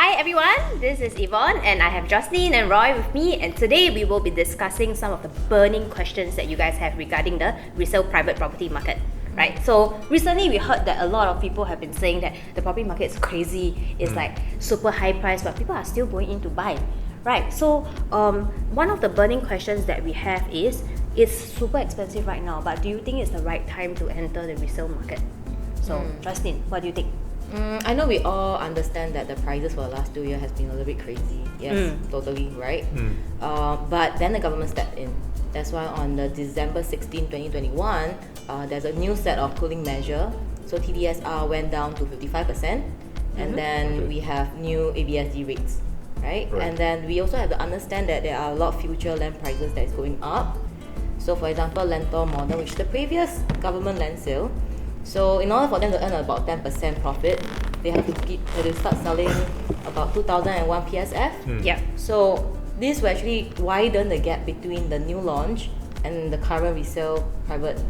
Hi everyone, this is Yvonne and I have Jocelyn and Roy with me, and today we will be discussing some of the burning questions that you guys have regarding the resale private property market. Right, so recently we heard that a lot of people have been saying that the property market is crazy, it's like super high price, but people are still going in to buy. Right, so one of the burning questions that we have is, it's super expensive right now, but do you think it's the right time to enter the resale market? So Jocelyn, what do you think? I know we all understand that the prices for the last 2 years has been a little bit crazy. Yes, totally, right? But then the government stepped in. That's why on the December 16, 2021, there's a new set of cooling measure. So TDSR went down to 55%, and then we have new ABSD rates, right? And then we also have to understand that there are a lot of future land prices that is going up. So for example, Lentor model, which is the previous government land sale. So in order for them to earn about 10% profit, they have to start selling about 2001 PSF. Yeah. So this will actually widen the gap between the new launch and the current resale private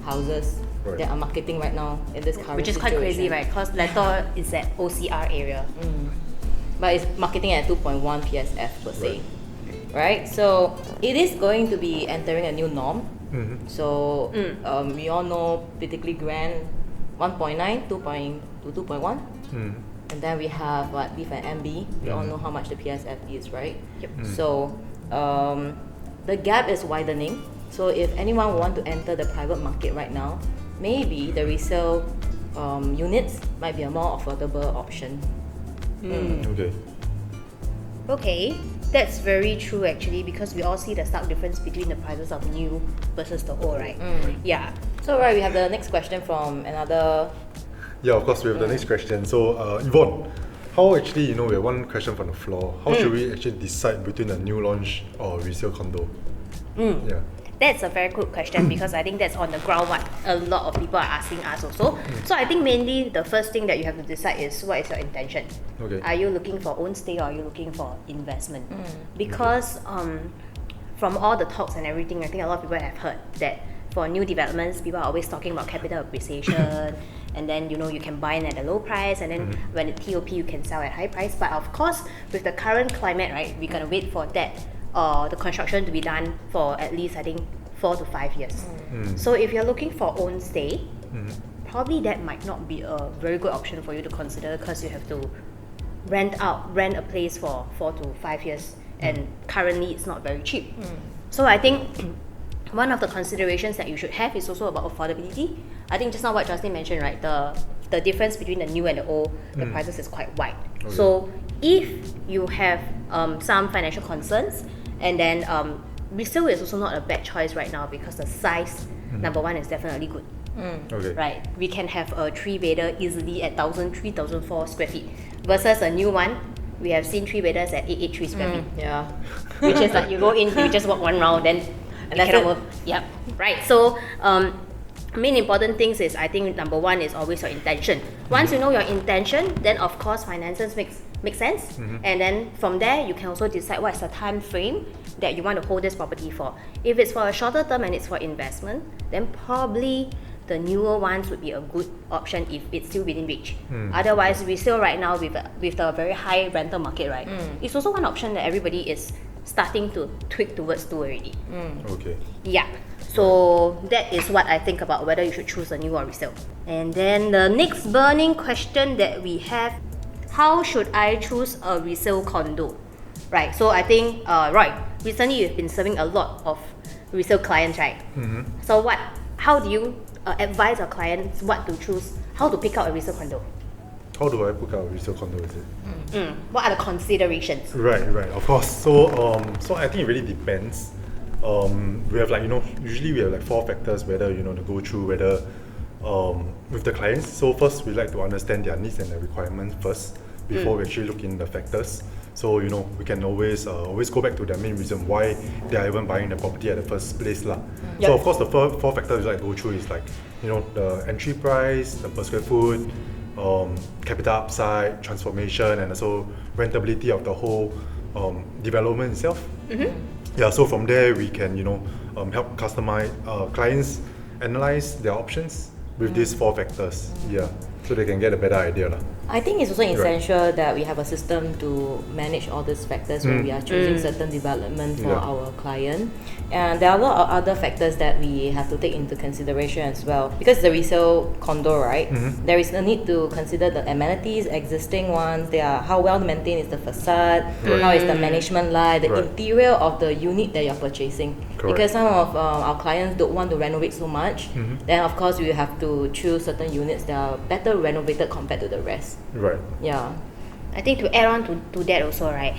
houses that are marketing right now in this current Which is quite crazy, right? Because Lentor is at OCR area. But it's marketing at 2.1 PSF per se. Right? So it is going to be entering a new norm. So we all know particularly Grand 1.9 to 2.1. And then we have BIF and MB. We all know how much the PSF is, right? So the gap is widening. So if anyone want to enter the private market right now, maybe the resale units might be a more affordable option. Okay, that's very true actually, because we all see the stark difference between the prices of new versus the old, right? Yeah. So we have the next question from another. Yeah, of course, we have the next question. So, Yvonne, how actually, we have one question from the floor. How should we actually decide between a new launch or resale condo? Yeah. That's a very good question because I think that's on the ground what a lot of people are asking us also. So I think mainly the first thing that you have to decide is, what is your intention? Are you looking for own stay or are you looking for investment? Because from all the talks and everything, I think a lot of people have heard that for new developments, people are always talking about capital appreciation and then you can buy in at a low price, and then when it's TOP you can sell at high price. But of course, with the current climate, right, we're gonna wait for that the construction to be done for at least I think 4 to 5 years. So if you're looking for own stay, probably that might not be a very good option for you to consider, because you have to rent a place for 4 to 5 years, and currently it's not very cheap. So I think one of the considerations that you should have is also about affordability. I think just now what Jocelyn mentioned, right, the difference between the new and the old, the prices is quite wide. So if you have some financial concerns, and then resale is also not a bad choice right now, because the size, number one, is definitely good. Right, we can have a 3-bedder easily at 3,004 square feet versus a new one. We have seen 3-bedders at 883 square feet. Yeah. Which is like you go in, you just walk one round, then and cannot work. Yep. Right. So main important things is, I think number one is always your intention. Once you know your intention, then of course finances make sense, and then from there you can also decide what's the time frame that you want to hold this property for. If it's for a shorter term and it's for investment, then probably the newer ones would be a good option if it's still within reach. Otherwise, resale right now with the very high rental market, right, it's also one option that everybody is starting to tweak towards to already. Yeah. So that is what I think about whether you should choose a new or resale. And then the next burning question that we have, how should I choose a resale condo? Right, so I think, Roy, recently you've been serving a lot of resale clients, right? So how do you advise our clients what to choose, how to pick out a resale condo? How do I pick out a resale condo, is it? What are the considerations? Right, of course. So I think it really depends. We have usually we have 4 factors whether to go through whether with the clients. So first, we like to understand their needs and their requirements first before we actually look in the factors. So we can always go back to the main reason why they are even buying the property at the first place lah. So of course the 4 factors we like to go through is the entry price, the per square foot, capital upside, transformation, and also rentability of the whole development itself. Yeah, so from there we can help customize clients analyze their options with these 4 factors. Yeah. so they can get a better idea. I think it's also essential that we have a system to manage all these factors when we are choosing certain development for our client. And there are a lot of other factors that we have to take into consideration as well. Because the resale condo, right? There is a need to consider the amenities, existing ones, how well maintained is the facade, how is the management like, the interior of the unit that you're purchasing. Correct. Because some of our clients don't want to renovate so much, then of course we have to choose certain units that are better renovated compared to the rest. Right. Yeah. I think to add on to that also, right?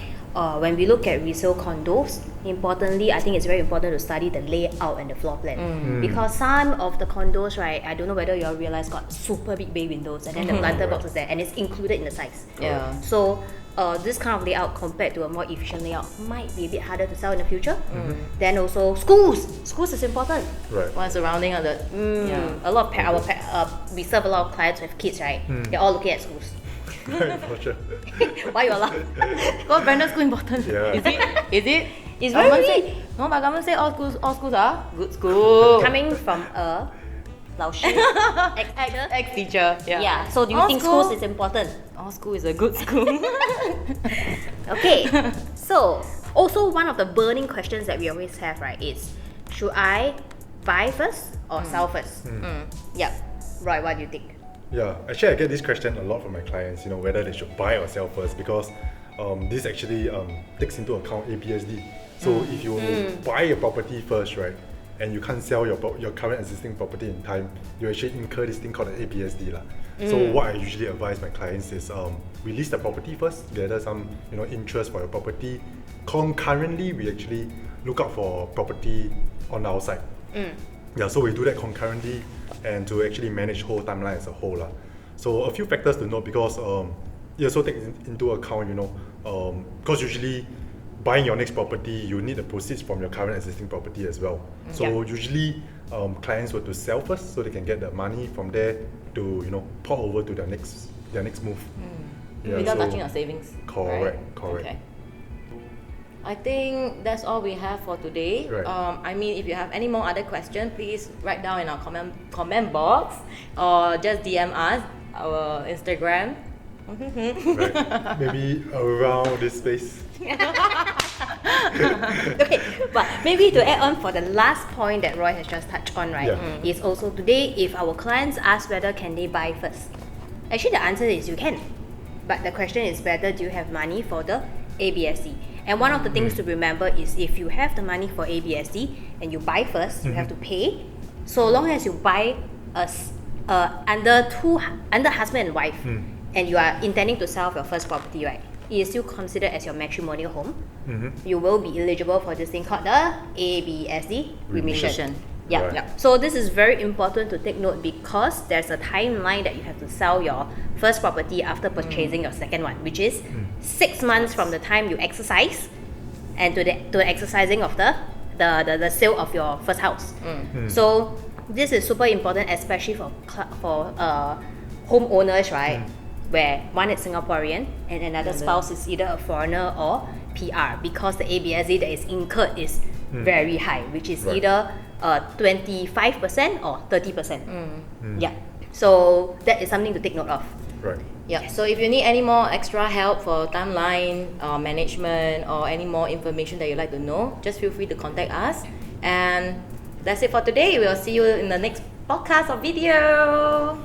When we look at resale condos, importantly, I think it's very important to study the layout and the floor plan. Because some of the condos, right, I don't know whether you all realize, got super big bay windows and then the planter box is there and it's included in the size. Yeah. So this kind of layout compared to a more efficient layout might be a bit harder to sell in the future. Then also schools is important. Right. One surrounding of the A lot of we serve a lot of clients with kids, right? They're all looking at schools. Right, for sure. Why you laugh? Because branded school important. Yeah. Is it? It's Government very say, no, but government say all schools are good school. coming from a 老师 ex-teacher. Yeah. So do you All think school- schools is important? All school is a good school. Okay. So also one of the burning questions that we always have, right, is should I buy first or sell first? Yep. Roy, what do you think? Yeah, actually I get this question a lot from my clients, whether they should buy or sell first, because this actually takes into account ABSD. So if you buy a property first, right, and you can't sell your current existing property in time, you actually incur this thing called the ABSD. So what I usually advise my clients is we list the property first, gather some interest for your property. Concurrently, we actually look out for property on our side. Yeah, so we do that concurrently and to actually manage whole timeline as a whole. So a few factors to note, because it also takes into account, because usually buying your next property, you need the proceeds from your current existing property as well. So usually clients were to sell first so they can get the money from there to pour over to their next move. Yeah, Without so- touching our savings. Correct, right? correct. Okay. I think that's all we have for today. Right. I mean, if you have any more other questions, please write down in our comment box or just DM us, our Instagram. Right. Maybe around this space. Okay, but maybe to add on for the last point that Roy has just touched on, right, is also today if our clients ask whether can they buy first. Actually, the answer is you can. But the question is whether do you have money for the ABSD. And one of the things to remember is if you have the money for ABSD and you buy first, you have to pay. So long as you buy under husband and wife, and you are intending to sell your first property, right, it is still considered as your matrimonial home. You will be eligible for this thing called the ABSD remission. Yeah. Right. Yeah. So this is very important to take note because there's a timeline that you have to sell your first property after purchasing your second one, which is 6 months from the time you exercise and to the exercising of the sale of your first house. So this is super important, especially for homeowners, right? Where one is Singaporean and another spouse is either a foreigner or PR, because the ABSD that is incurred is very high, which is either 25% or 30%. Yeah. So that is something to take note of. Right. Yeah, so if you need any more extra help for timeline management or any more information that you'd like to know, just feel free to contact us. And that's it for today. We'll see you in the next podcast or video.